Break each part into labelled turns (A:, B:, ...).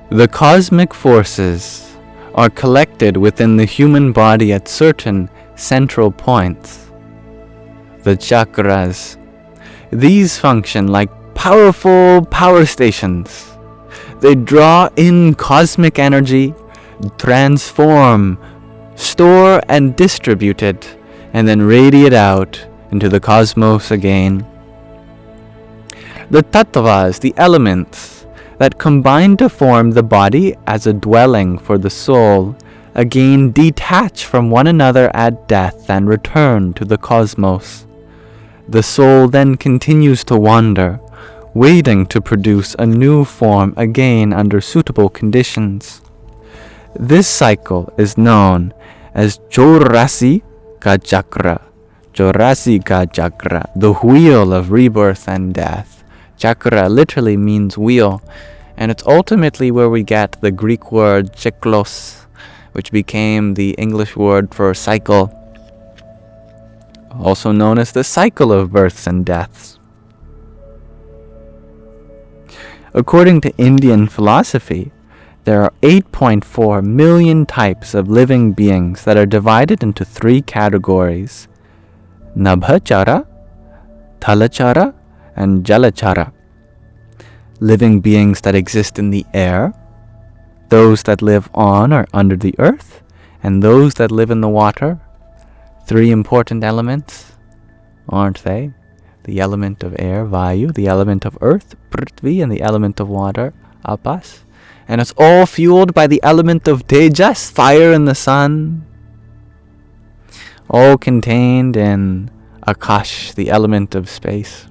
A: The cosmic forces are collected within the human body at certain central points, the chakras. These function like powerful power stations. They draw in cosmic energy, transform, store and distribute it, and then radiate out into the cosmos again. The tattvas, the elements that combine to form the body as a dwelling for the soul, again detach from one another at death and return to the cosmos. The soul then continues to wander, waiting to produce a new form again under suitable conditions. This cycle is known as Chaurasika Chakra. Chaurasika Chakra, the wheel of rebirth and death. Chakra literally means wheel, and it's ultimately where we get the Greek word chiklos, which became the English word for cycle, also known as the cycle of births and deaths. According to Indian philosophy, there are 8.4 million types of living beings that are divided into 3 categories: Nabhachara, Thalachara, and Jalachara. Living beings that exist in the air, those that live on or under the earth, and those that live in the water. 3 important elements, aren't they? The element of air, Vayu, the element of earth, Prithvi, and the element of water, Apas. And it's all fueled by the element of Tejas, fire in the sun. All contained in Akash, the element of space.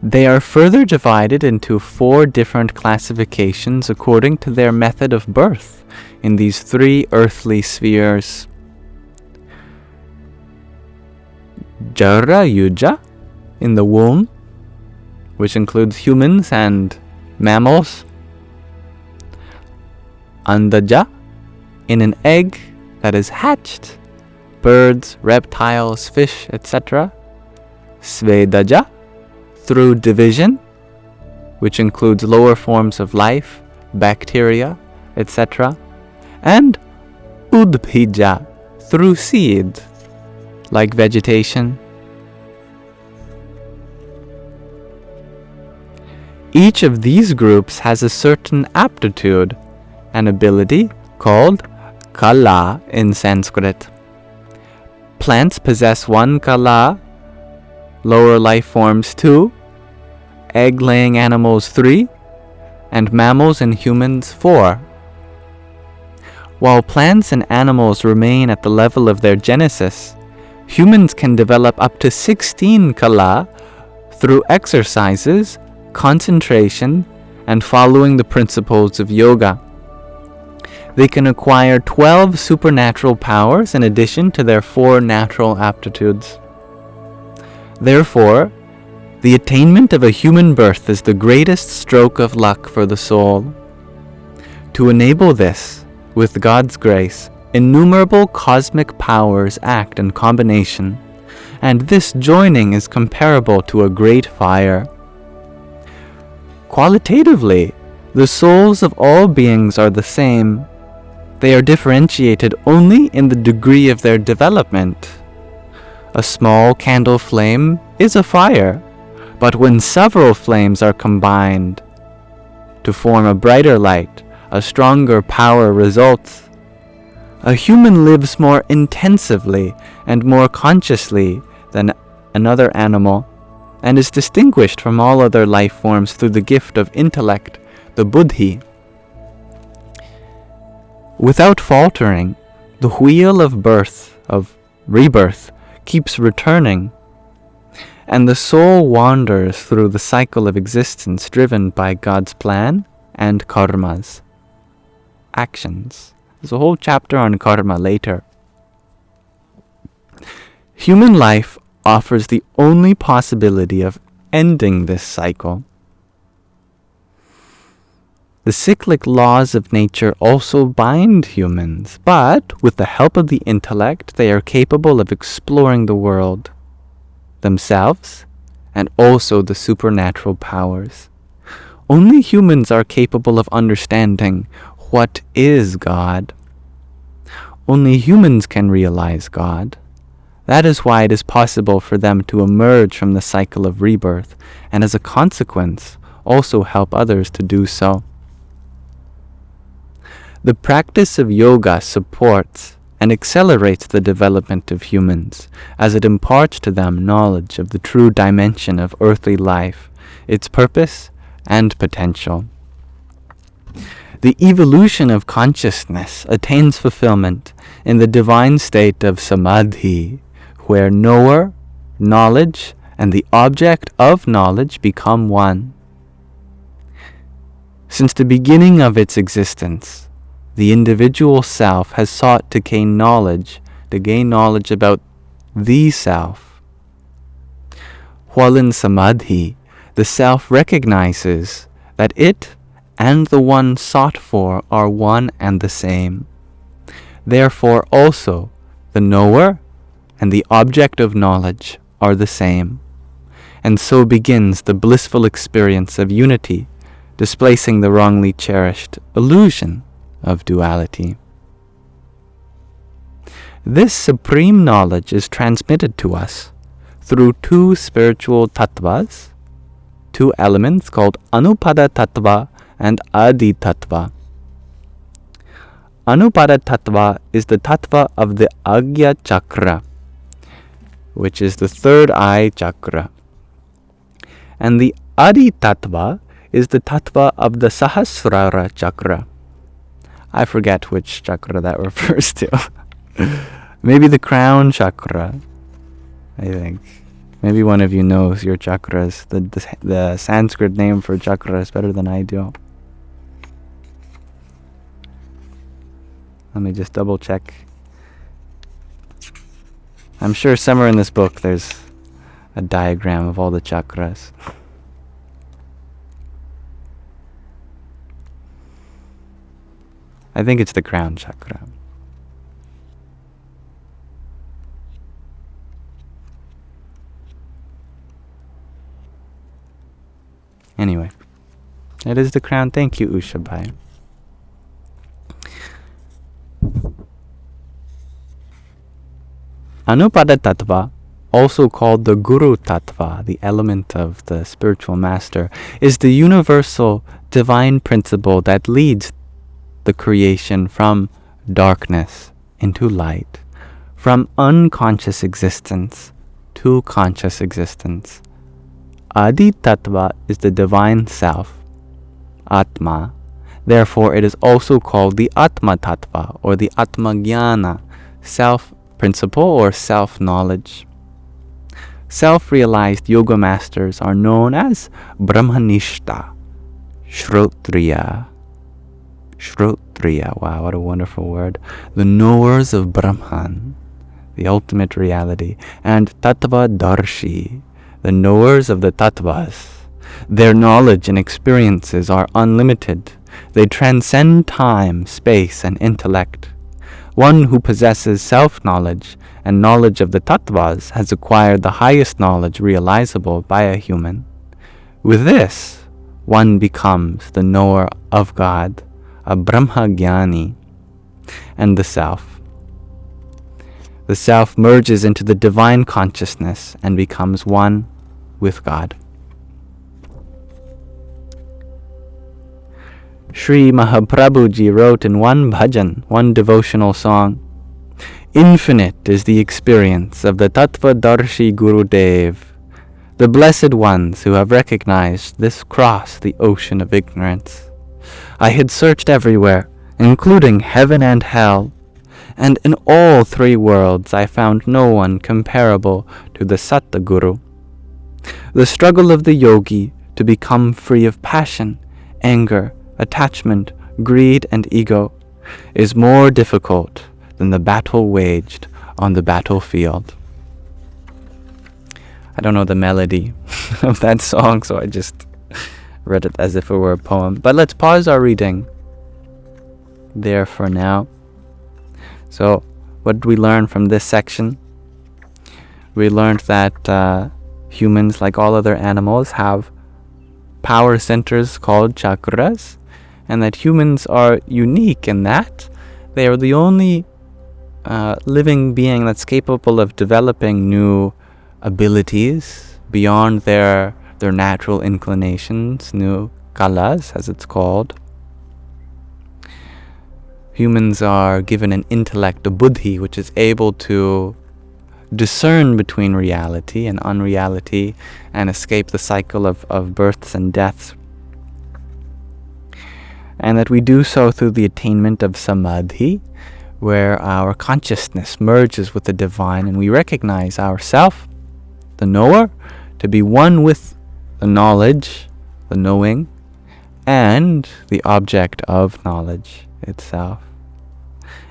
A: They are further divided into 4 different classifications according to their method of birth in these 3 earthly spheres. Jara Yuja, in the womb, which includes humans and mammals. Andaja, in an egg that is hatched, birds, reptiles, fish, etc. Svedaja, through division, which includes lower forms of life, bacteria, etc. And Udbhija, through seed, like vegetation. Each of these groups has a certain aptitude, an ability called kala in Sanskrit. Plants possess 1 kala, lower life forms 2, egg-laying animals 3, and mammals and humans 4. While plants and animals remain at the level of their genesis, humans can develop up to 16 kala through exercises, concentration, and following the principles of yoga. They can acquire 12 supernatural powers in addition to their 4 natural aptitudes. Therefore, the attainment of a human birth is the greatest stroke of luck for the soul. To enable this, with God's grace, innumerable cosmic powers act in combination, and this joining is comparable to a great fire. Qualitatively, the souls of all beings are the same. They are differentiated only in the degree of their development. A small candle flame is a fire, but when several flames are combined to form a brighter light, a stronger power results. A human lives more intensively and more consciously than another animal, and is distinguished from all other life forms through the gift of intellect, the buddhi. Without faltering, the wheel of birth, of rebirth, keeps returning, and the soul wanders through the cycle of existence driven by God's plan and karmas, actions. There's a whole chapter on karma later. Human life offers the only possibility of ending this cycle. The cyclic laws of nature also bind humans, but with the help of the intellect, they are capable of exploring the world. themselves, and also the supernatural powers. Only humans are capable of understanding what is God. Only humans can realize God. That is why it is possible for them to emerge from the cycle of rebirth, and as a consequence, also help others to do so. The practice of yoga supports and accelerates the development of humans, as it imparts to them knowledge of the true dimension of earthly life, its purpose and potential. The evolution of consciousness attains fulfillment in the divine state of samadhi, where knower, knowledge, and the object of knowledge become one. Since the beginning of its existence, the individual self has sought to gain knowledge about the self. While in samadhi, the self recognizes that it and the one sought for are one and the same. Therefore also, the knower and the object of knowledge are the same. And so begins the blissful experience of unity, displacing the wrongly cherished illusion of duality. This supreme knowledge is transmitted to us through two spiritual tattvas, two elements called Anupada Tattva and Adi Tattva. Anupada Tattva is the tattva of the Agya Chakra, which is the third eye chakra. And the Adi Tattva is the tattva of the Sahasrara Chakra. I forget which chakra that refers to. Maybe the crown chakra, I think. Maybe one of you knows your chakras. The Sanskrit name for chakra is better than I do. Let me just double check. I'm sure somewhere in this book there's a diagram of all the chakras. I think it's the crown chakra. Anyway, it is the crown. Thank you, Ushabai. Anupada Tattva, also called the Guru Tattva, the element of the spiritual master, is the universal divine principle that leads the creation from darkness into light, from unconscious existence to conscious existence. Adi Tattva is the divine self, Atma. Therefore, it is also called the Atma Tattva or the Atma Jnana, self-principle or self-knowledge. Self-realized yoga masters are known as Brahmanishta, Shrotriya. Shrotriya, wow, what a wonderful word. The knowers of Brahman, the ultimate reality, and Tattva Darshi, the knowers of the Tattvas. Their knowledge and experiences are unlimited. They transcend time, space, and intellect. One who possesses self-knowledge and knowledge of the Tattvas has acquired the highest knowledge realizable by a human. With this, one becomes the knower of God, a Brahmagyani, and the self. The self merges into the divine consciousness and becomes one with God. Sri Mahaprabhuji wrote in one bhajan, one devotional song, "Infinite is the experience of the Tattva Darshi Gurudev, the blessed ones who have recognized this cross the ocean of ignorance. I had searched everywhere, including heaven and hell, and in all three worlds I found no one comparable to the Satguru. The struggle of the yogi to become free of passion, anger, attachment, greed, and ego is more difficult than the battle waged on the battlefield." I don't know the melody of that song, so I just read it as if it were a poem. But let's pause our reading there for now. So, what did we learn from this section? We learned that humans, like all other animals, have power centers called chakras, and that humans are unique in that they are the only living being that's capable of developing new abilities beyond their natural inclinations, new kalas, as it's called. Humans are given an intellect, a buddhi, which is able to discern between reality and unreality and escape the cycle of births and deaths. And that we do so through the attainment of samadhi, where our consciousness merges with the divine and we recognize ourself, the knower, to be one with the knowledge, the knowing, and the object of knowledge itself.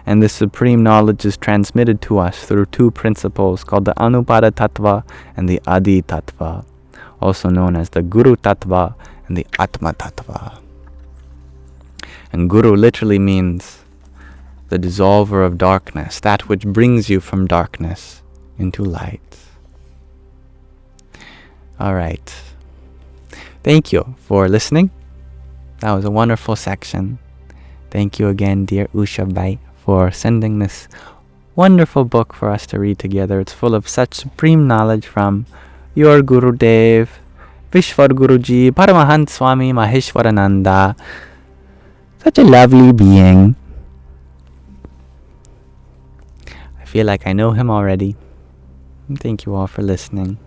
A: And this supreme knowledge is transmitted to us through two principles called the Anupada Tattva and the Adi Tattva, also known as the Guru Tattva and the Atma Tattva. And Guru literally means the dissolver of darkness, that which brings you from darkness into light. All right. Thank you for listening. That was a wonderful section. Thank you again, dear Ushabai, for sending this wonderful book for us to read together. It's full of such supreme knowledge from your Gurudev, Vishwaguruji, Paramhans Swami Maheshwarananda. Such a lovely being. I feel like I know him already. Thank you all for listening.